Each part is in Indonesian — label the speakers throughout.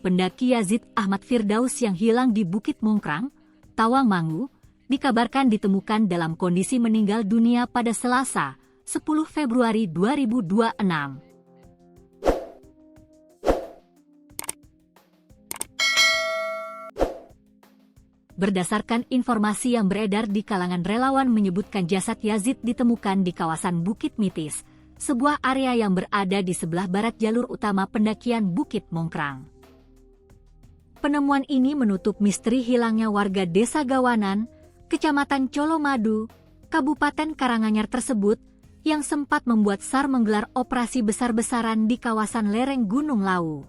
Speaker 1: pendaki Yazid Ahmad Firdaus yang hilang di Bukit Mongkrang, Tawangmangu, dikabarkan ditemukan dalam kondisi meninggal dunia pada Selasa, 10 Februari 2026. Berdasarkan informasi yang beredar di kalangan relawan menyebutkan jasad Yazid ditemukan di kawasan Bukit Mitis, sebuah area yang berada di sebelah barat jalur utama pendakian Bukit Mongkrang. Penemuan ini menutup misteri hilangnya warga Desa Gawanan, Kecamatan Colomadu, Kabupaten Karanganyar tersebut, yang sempat membuat SAR menggelar operasi besar-besaran di kawasan lereng Gunung Lawu.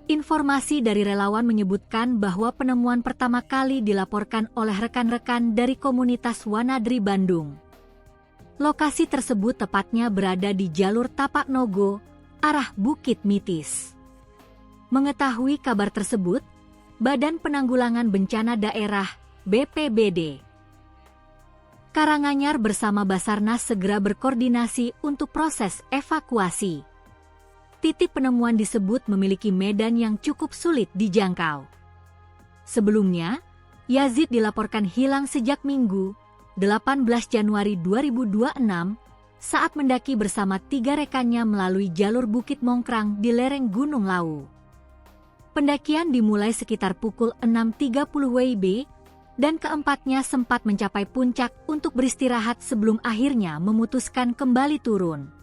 Speaker 1: Informasi dari relawan menyebutkan bahwa penemuan pertama kali dilaporkan oleh rekan-rekan dari komunitas Wanadri Bandung. Lokasi tersebut tepatnya berada di jalur Tapak Nogo, arah Bukit Mitis. Mengetahui kabar tersebut, Badan Penanggulangan Bencana Daerah (BPBD) Karanganyar bersama Basarnas segera berkoordinasi untuk proses evakuasi. Titik penemuan disebut memiliki medan yang cukup sulit dijangkau. Sebelumnya, Yazid dilaporkan hilang sejak Minggu, 18 Januari 2026, saat mendaki bersama 3 rekannya melalui jalur Bukit Mongkrang di lereng Gunung Lawu. Pendakian dimulai sekitar pukul 6.30 WIB, dan keempatnya sempat mencapai puncak untuk beristirahat sebelum akhirnya memutuskan kembali turun.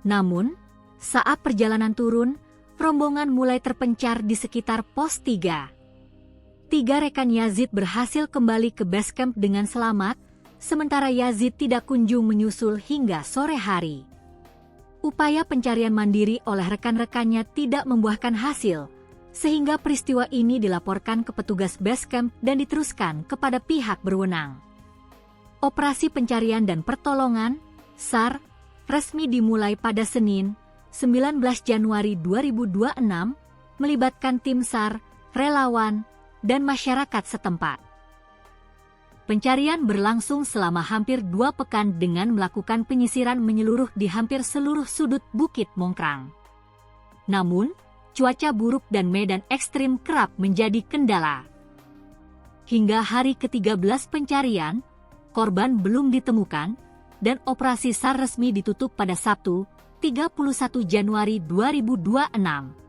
Speaker 1: Namun, saat perjalanan turun, rombongan mulai terpencar di sekitar pos 3. 3 rekan Yazid berhasil kembali ke base camp dengan selamat, sementara Yazid tidak kunjung menyusul hingga sore hari. Upaya pencarian mandiri oleh rekan-rekannya tidak membuahkan hasil, sehingga peristiwa ini dilaporkan ke petugas base camp dan diteruskan kepada pihak berwenang. Operasi pencarian dan pertolongan, SAR, resmi dimulai pada Senin, 19 Januari 2026, melibatkan tim SAR, relawan, dan masyarakat setempat. Pencarian berlangsung selama hampir 2 pekan dengan melakukan penyisiran menyeluruh di hampir seluruh sudut Bukit Mongkrang. Namun, cuaca buruk dan medan ekstrim kerap menjadi kendala. Hingga hari ke-13 pencarian, korban belum ditemukan, dan operasi SAR resmi ditutup pada Sabtu, 31 Januari 2026.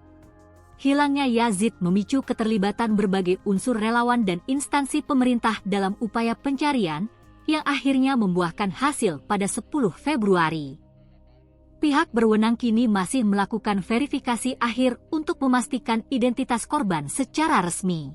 Speaker 1: Hilangnya Yazid memicu keterlibatan berbagai unsur relawan dan instansi pemerintah dalam upaya pencarian yang akhirnya membuahkan hasil pada 10 Februari. Pihak berwenang kini masih melakukan verifikasi akhir untuk memastikan identitas korban secara resmi.